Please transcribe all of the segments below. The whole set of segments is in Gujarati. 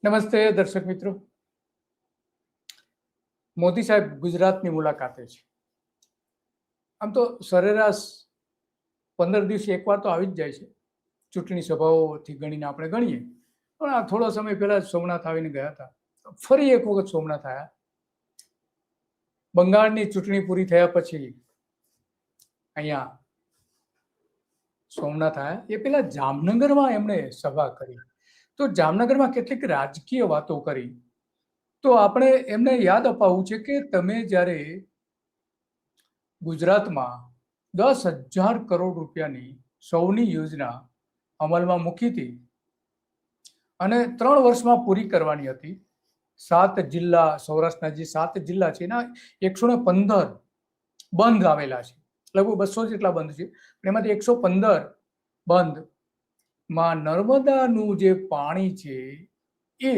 નમસ્તે દર્શક મિત્રો. મોદી સાહેબ ગુજરાતની મુલાકાતે છે. આમ તો સરેરાશ 15 દિવસે એકવાર તો આવી જ જાય છે, ચૂંટણી સભાઓથી ગણીને આપણે ગણીએ. પણ આ થોડો સમય પહેલા સોમનાથ આવીને ગયા હતા. ફરી એક વખત સોમનાથ આવ્યા. બંગાળની ચૂંટણી પૂરી થયા પછી અહીંયા સોમનાથ આવ્યા. એ પહેલા જામનગરમાં એમણે સભા કરી. તો જામનગરમાં કેટલીક રાજકીય વાતો કરી. તો આપણે એમને યાદ અપાવવું છે કે તમે જ્યારે ગુજરાતમાં 10,000 કરોડ રૂપિયાની સૌની યોજના અમલમાં મૂકી હતી અને 3 વર્ષમાં પૂરી કરવાની હતી. 7 જિલ્લા, સૌરાષ્ટ્રના જે 7 જિલ્લા છે એના 115 બંધ આવેલા છે. લગભગ 200 જેટલા બંધ છે. એમાંથી 115 બંધમાં નર્મદાનું જે પાણી છે એ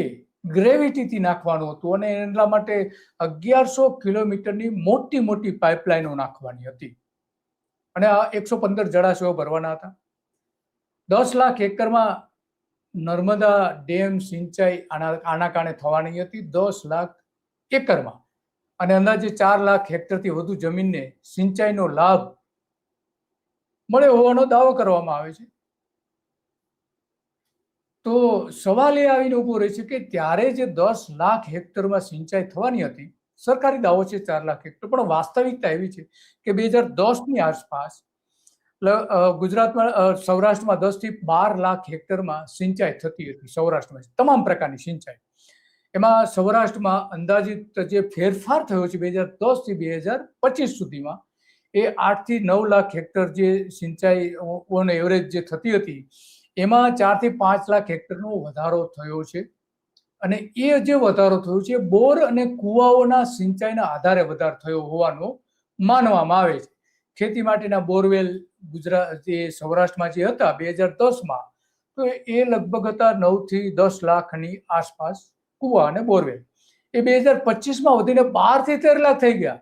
ગ્રેવિટીથી નાખવાનું હતું અને એટલા માટે 1100 કિલોમીટરની મોટી મોટી પાઇપલાઇનો નાખવાની હતી અને આ 115 જળાશયો ભરવાના હતા. 10 લાખ એકરમાં નર્મદા ડેમ સિંચાઈ આના કારણે થવાની હતી. 10 લાખ એકરમાં અને અંદાજે 4 લાખ હેક્ટરથી વધુ જમીનને સિંચાઈનો લાભ મળ્યો હોવાનો દાવો કરવામાં આવે છે. તો સવાલ એ આવીને ઉભો રહે છે કે ત્યારે જે 10 લાખ હેક્ટરમાં સિંચાઈ થવાની હતી, સરકારી દાવો છે 4 લાખ હેક્ટર, પણ વાસ્તવિકતા એવી છે કે 2010ની આસપાસ ગુજરાતમાં સૌરાષ્ટ્રમાં 10 થી 12 લાખ હેક્ટરમાં સિંચાઈ થતી હતી. સૌરાષ્ટ્રમાં તમામ પ્રકારની સિંચાઈ. એમાં સૌરાષ્ટ્રમાં અંદાજિત જે ફેરફાર થયો છે 2010 થી 2025 સુધીમાં એ 8 થી 9 લાખ હેક્ટર જે સિંચાઈ ઓન એવરેજ જે થતી હતી એમાં 4 થી 5 લાખ હેક્ટરનો વધારો થયો છે. અને એ જે વધારો થયો છે બોર અને કુવાઓના સિંચાઈના આધારે વધારો થયો હોવાનો માનવામાં આવે છે. ખેતી માટેના બોરવેલ ગુજરાત જે સૌરાષ્ટ્રમાં જે હતા 2010માં તો એ લગભગ હતા 9 થી 10 લાખની આસપાસ કુવા અને બોરવેલ. એ 2025માં વધીને 12 થી 13 લાખ થઈ ગયા.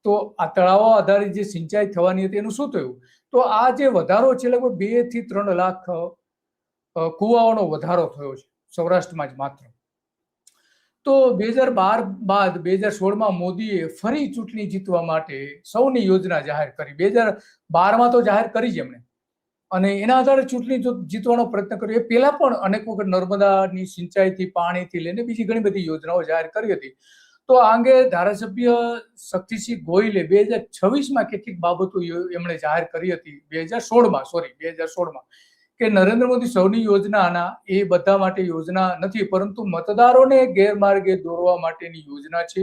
તો આ તળાવો આધારિત જે સિંચાઈ થવાની હતી એનું શું થયું? તો આ જે વધારો છે લગભગ 2 થી 3 લાખ કુવાઓનો વધારો થયો છે સૌરાષ્ટ્રમાં જ માત્ર. તો 2012 બાદ 2016માં મોદીએ ફરી ચૂંટણી જીતવા માટે સૌની યોજના જાહેર કરી. 2012માં તો જાહેર કરી જ એમણે અને એના આધારે ચૂંટણી જીતવાનો પ્રયત્ન કર્યો. એ પહેલા પણ અનેક વખત નર્મદાની સિંચાઈથી પાણીથી લઈને બીજી ઘણી બધી યોજનાઓ જાહેર કરી હતી. તો આ અંગે ધારાસભ્ય શક્તિસિંહ ગોહિલે 2026માં કેટલીક બાબતો એમણે જાહેર કરી હતી. 2016માં કે નરેન્દ્ર મોદી સૌની યોજનાના એ બધા માટે યોજના નથી, પરંતુ મતદારોને ગેરમાર્ગે દોરવા માટેની યોજના છે.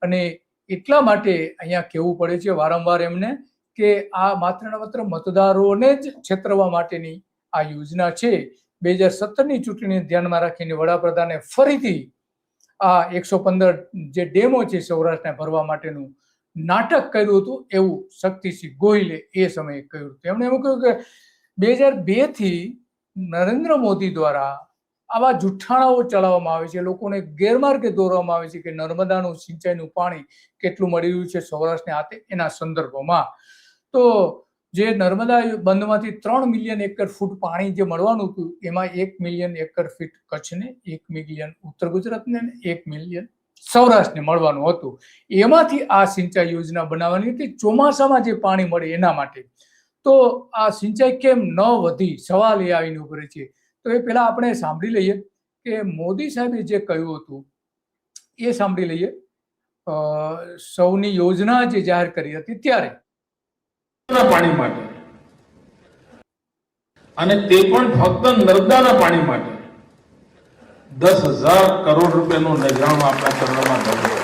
અને એટલા માટે અહીંયા કહેવું પડે છે વારંવાર એમને કે આ માત્ર ને માત્ર મતદારોને જ છેતરવા માટેની આ યોજના છે. 2017ની ચૂંટણીને ધ્યાનમાં રાખીને વડાપ્રધાને ફરીથી આ 115 જે ડેમો છે સૌરાષ્ટ્રને ભરવા માટેનું નાટક કર્યું હતું એવું શક્તિસિંહ ગોહિલે એ સમયે કહ્યું હતું. એમણે એવું કહ્યું કે 2002 થી નરેન્દ્ર મોદી દ્વારા આવા જુઠ્ઠાણાઓ ચલાવવામાં આવે છે, લોકોને ગેરમાર્ગે દોરવામાં આવે છે કે નર્મદાનું સિંચાઈનું પાણી કેટલું મળી રહ્યું છે સૌરાષ્ટ્રને આતે એના સંદર્ભમાં. તો જે નર્મદા બંધમાંથી 3 મિલિયન એકર ફૂટ પાણી જે મળવાનું હતું એમાં 1 મિલિયન એકર ફીટ કચ્છને, 1 મિલિયન ઉત્તર ગુજરાતને અને 1 મિલિયન સૌરાષ્ટ્રને મળવાનું હતું. એમાંથી આ સિંચાઈ યોજના બનાવવાની હતી ચોમાસામાં જે પાણી મળે એના માટે. તો આ સિંચાઈ કેમ ન વધી સવાલ એ આવીને ઉભો રહે છે. તો એ પહેલા આપણે સાંભળી લઈએ કે મોદી સાહેબે જે કહ્યું હતું એ સાંભળી લઈએ. સૌની યોજના જે જાહેર કરી હતી ત્યારે પાણી માટે અને તે પણ ફક્ત નર્મદાના પાણી માટે 10,000 કરોડ રૂપિયાનું નજરાણું આપણા ચરણોમાં ધર્યું.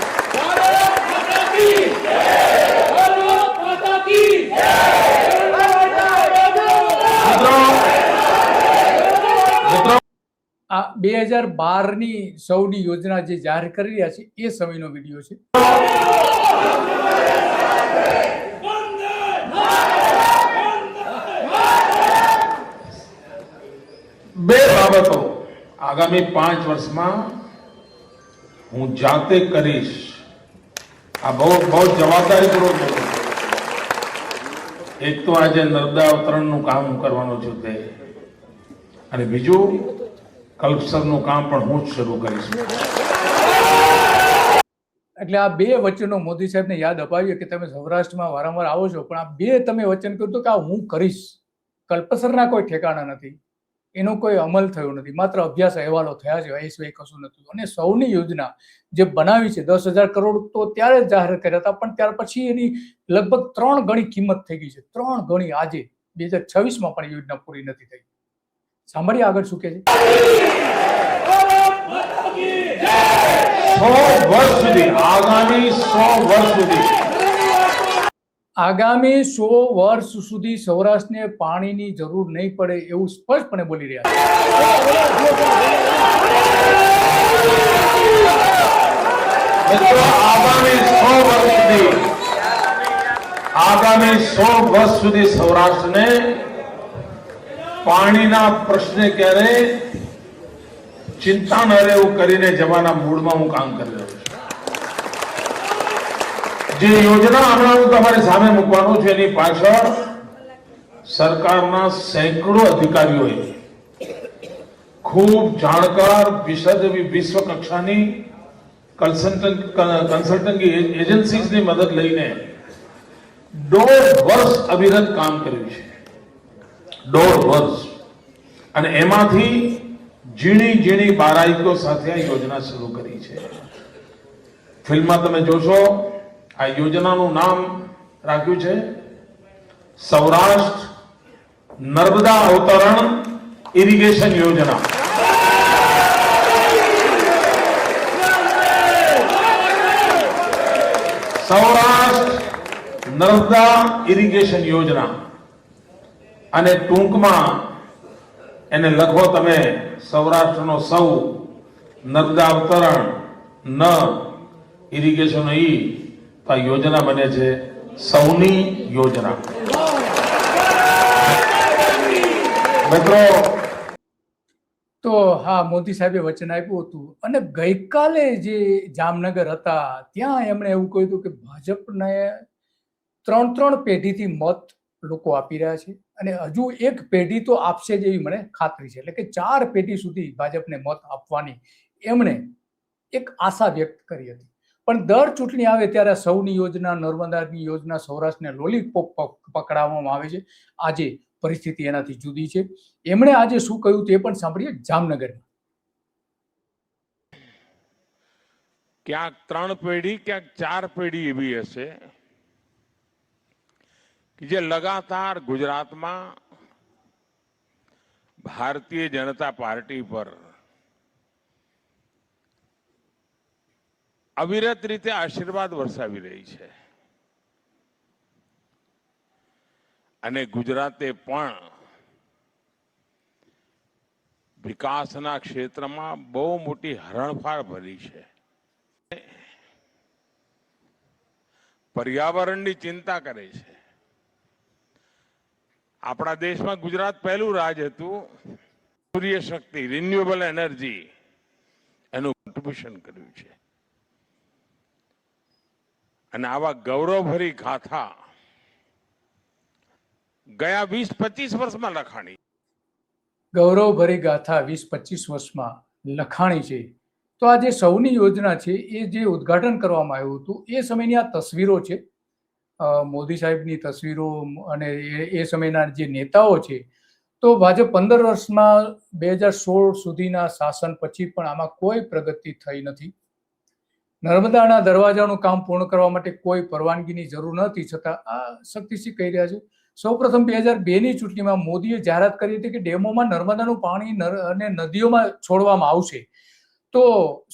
આ 2012ની સૌની યોજના જે જાહેર કરી રહ્યા છે એ સમયનો વિડીયો છે. બે બાબતો આગામી 5 વર્ષમાં હું જાતે કરીશ. આ બહુ જવાબદારીપૂર્વક. એક તો આજે નર્મદા અવતરણનું કામ કરવાનું છું તે, અને બીજું કલ્પસરનું કામ પણ હું જ શરૂ કરીશ. એટલે આ બે વચનો મોદી સાહેબને યાદ અપાવીએ કે તમે સૌરાષ્ટ્રમાં વારંવાર આવો છો, પણ આ બે તમે વચન કહ્યું હતું કે આ હું કરીશ. કલ્પસરના કોઈ ઠેકાણા નથી, એનો કોઈ અમલ થયો નથી, માત્ર અભ્યાસ અહેવાલો થયા છે, એ સિવાય કશું નથી. અને સૌની યોજના જે બનાવી છે 10,000 કરોડ તો ત્યારે જાહેર કર્યા હતા, પણ ત્યાર પછી એની લગભગ 3 ગણી કિંમત થઈ ગઈ છે. 3 ગણી આજે 2026માં પણ યોજના પૂરી નથી થઈ. સાંભળીએ આગળ શું કહે છે. 100 વર્ષ સુધી, આગામી 100 વર્ષ સુધી, આગામી 100 વર્ષ સુધી સૌરાષ્ટ્રને પાણીની જરૂર નહીં પડે એવું સ્પષ્ટપણે બોલી રહ્યા છે. મિત્રો, આગામી 100 વર્ષ સુધી સૌરાષ્ટ્રને પાણીના પ્રશ્ને ક્યારે ચિંતા ન રહે એવું કરીને જવાના મૂડમાં હું કામ કરી રહ્યો છું. જે યોજના હમણાં હું તમારી સામે મૂકવાનું છું એની પાછળ સરકારના સેંકડો અધિકારીઓએ ખૂબ જાણકાર વિશ્વ કક્ષાની કન્સલ્ટન્સી એજન્સીની મદદ લઈને 1.5 વર્ષ અવિરત કામ કર્યું છે. 1.5 વર્ષ. અને એમાંથી ઝીણી બારાઈકો સાથે આ યોજના શરૂ કરી છે. ફિલ્મમાં તમે જોશો આ યોજનાનું નામ રાખ્યું છે સૌરાષ્ટ્ર નર્મદા અવતરણ ઇરિગેશન યોજના. સૌરાષ્ટ્ર નર્મદા ઇરિગેશન યોજના. અને ટૂંકમાં એને લખો તમે સૌરાષ્ટ્રનો સૌ, નર્મદા અવતરણ ન, ઇરિગેશન ઈ, તો આ યોજના બને છે સૌની યોજના. મિત્રો, તો હા, મોદી સાહેબે વચન આપ્યું હતું. અને ગઈકાલે જે જામનગર હતા ત્યાં એમણે એવું કહ્યું હતું કે ભાજપને 3 પેઢીથી મત લોકો આપી રહ્યા છે અને હજુ એક પેઢી તો આપશે જ એવી મને ખાતરી છે. એટલે કે 4 પેઢી સુધી ભાજપને મત આપવાની એમણે એક આશા વ્યક્ત કરી હતી. પણ દર ચૂંટણી આવે ત્યારે સૌની યોજના, નર્મદાની યોજના, સૌરાષ્ટ્રને લોલીપોપ પકડાવવામાં આવે છે. આજે પરિસ્થિતિ એનાથી જુદી છે. એમણે આજે શું કહ્યું તે પણ સાંભળીએ. જામનગરમાં ક્યાંક 3 પેઢી, ક્યાંક 4 પેઢી એવી હશે કે જે લગાતાર ગુજરાતમાં ભારતીય જનતા પાર્ટી પર અવિરત રીતે આશીર્વાદ વરસાવી રહી છે. અને ગુજરાતે પણ વિકાસના ક્ષેત્રમાં બહુ મોટી હરણફાળ ભરી છે. પર્યાવરણની ચિંતા કરે છે. આપણા દેશમાં ગુજરાત પહેલું રાજ હતું. સૂર્ય શક્તિ, રિન્યુએબલ એનર્જી એનું કોન્ટ્રીબ્યુશન કર્યું છે. અને આવા ગૌરવભરી ગાથા ગયા 20-25 વર્ષમાં લખાણી. ગૌરવભરી ગાથા 20-25 વર્ષમાં લખાણી છે. તો આ જે સૌની યોજના છે એ જે ઉદ્ઘાટન કરવામાં આવ્યું હતું એ સમયની આ તસવીરો છે, મોદી સાહેબની તસવીરો. અને એ સમયના જે નેતાઓ છે. તો ભાજપ 15 વર્ષમાં 2016 સુધીના શાસન પછી પણ આમાં કોઈ પ્રગતિ થઈ નથી. નર્મદાના દરવાજાનું કામ પૂર્ણ કરવા માટે કોઈ પરવાનગીની જરૂર નથી, છતાં આ શક્તિસિંહ કહી રહ્યા છે. સૌપ્રથમ 2002ની ચૂંટણીમાં મોદીએ જાહેરાત કરી હતી કે ડેમોમાં નર્મદાનું પાણી અને નદીઓમાં છોડવામાં આવશે. તો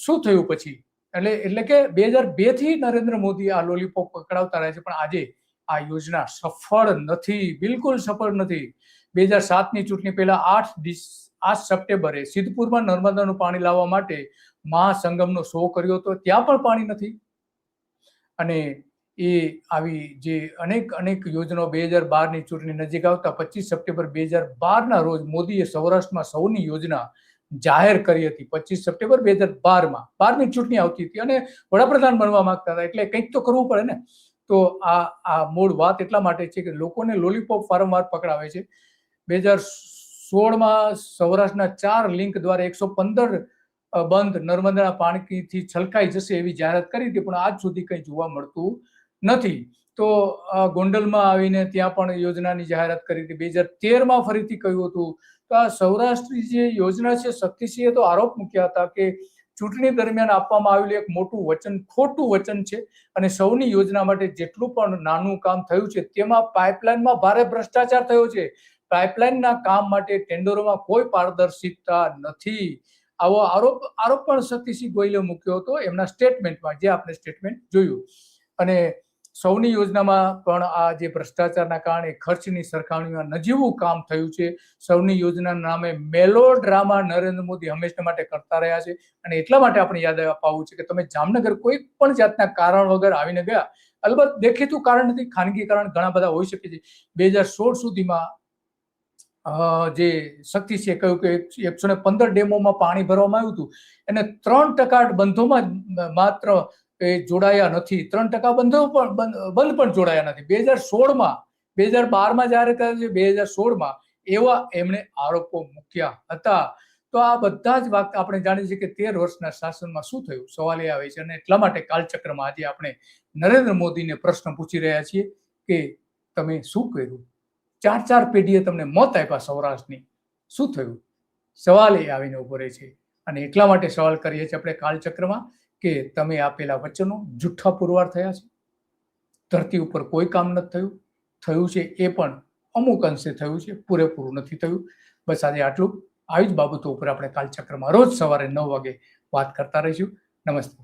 શું થયું પછી? એટલે કે 2002 થી નરેન્દ્ર મોદી આ લોલીપોપ પકડાવતા રહે છે, પણ આજે આ યોજના સફળ નથી, બિલકુલ સફળ નથી. 2007ની ચૂંટણી પહેલા 8 સપ્ટેમ્બરે સિદ્ધપુરમાં નર્મદાનું પાણી લાવવા માટે મહાસંગમનો શો કર્યો હતો, ત્યાં પણ પાણી નથી. અને એ આવી જે અનેક યોજનાઓ 2012ની ચૂંટણી નજીક આવતા 25 સપ્ટેમ્બર 2012ના રોજ મોદીએ સૌરાષ્ટ્રમાં સૌની યોજના જાહેર કરી હતી. 25 સપ્ટેમ્બર 2012માં 12મી ચૂંટણી આવતી હતી અને વડાપ્રધાન બનવા માંગતા હતા, એટલે કંઈક તો કરવું પડે ને. તો આ મૂળ વાત એટલા માટે છે કે લોકોને લોલીપોપ વારંવાર પકડાવે છે. 2016 2016માં સૌરાષ્ટ્રના 4 લિંક દ્વારા 115 બંધ નર્મદાના પાણીથી છલકાઈ જશે એવી જાહેરાત કરી હતી, પણ આજ સુધી કંઈ જોવા મળતું નથી. તો ગોંડલમાં આવીને ત્યાં પણ યોજનાની જાહેરાત કરી હતી. 2013માં ફરીથી કહ્યું હતું. તો આ સૌરાષ્ટ્રની જે યોજના છે, શક્તિસિંહે તો આરોપ મૂક્યા હતા કે ચૂંટણી દરમિયાન આપવામાં આવેલું એક મોટું વચન ખોટું વચન છે, અને સૌની યોજના માટે જેટલું પણ નાનું કામ થયું છે તેમાં પાઇપલાઇનમાં ભારે ભ્રષ્ટાચાર થયો છે. પાઇપલાઇનના કામ માટે ટેન્ડરોમાં કોઈ પારદર્શિકતા નથી. આવો આરોપ પણ શક્તિસિંહ ગોહિલે મૂક્યો હતો એમના સ્ટેટમેન્ટમાં, જે આપણે સ્ટેટમેન્ટ જોયું. અને સૌની યોજનામાં પણ આ જે ભ્રષ્ટાચારના કારણે ખર્ચની સરખામણીમાં નજીવું કામ થયું છે. સૌની યોજનાના નામે મેલો ડ્રામા નરેન્દ્ર મોદી હંમેશા માટે કરતા રહ્યા છે, અને એટલા માટે આપણે યાદ અપાવવું છે કે તમે જામનગર કોઈ પણ જાતના કારણ વગર આવીને ગયા. અલબત્ત દેખીતું કારણ નથી, ખાનગી કારણ ઘણા બધા હોઈ શકે છે. 2016 સુધીમાં જે શક્તિસિંહે કહ્યું કે 115 ડેમોમાં પાણી ભરવામાં આવ્યું હતું, અને 3% બંધોમાં માત્ર જોડાયા નથી. 3% બંધો બંધ પણ જોડાયા નથી. 2016માં 2012માં જાહેર કર્યું છે, 2016માં એવા એમણે આરોપો મૂક્યા હતા. તો આ બધા જ વાત આપણે જાણીએ છીએ કે 13 વર્ષના શાસનમાં શું થયું, સવાલ એ આવે છે. અને એટલા માટે કાલચક્રમાં આજે આપણે નરેન્દ્ર મોદીને પ્રશ્ન પૂછી રહ્યા છીએ કે તમે શું કર્યું? 4 પેઢીએ તમને મત આપ્યા સૌરાષ્ટ્રની, શું થયું? સવાલ એ આવીને ઉભો રહે છે. અને એટલા માટે સવાલ કરીએ છીએ આપણે કાલચક્રમાં કે તમે આપેલા વચનો જુઠ્ઠા પુરવાર થયા છે. ધરતી ઉપર કોઈ કામ નથી થયું છે, એ પણ અમુક અંશે થયું છે, પૂરેપૂરું નથી થયું. બસ આજે આટલું. આવી જ બાબતો ઉપર આપણે કાલચક્રમાં રોજ સવારે 9 વાગે વાત કરતા રહીશું. નમસ્તે.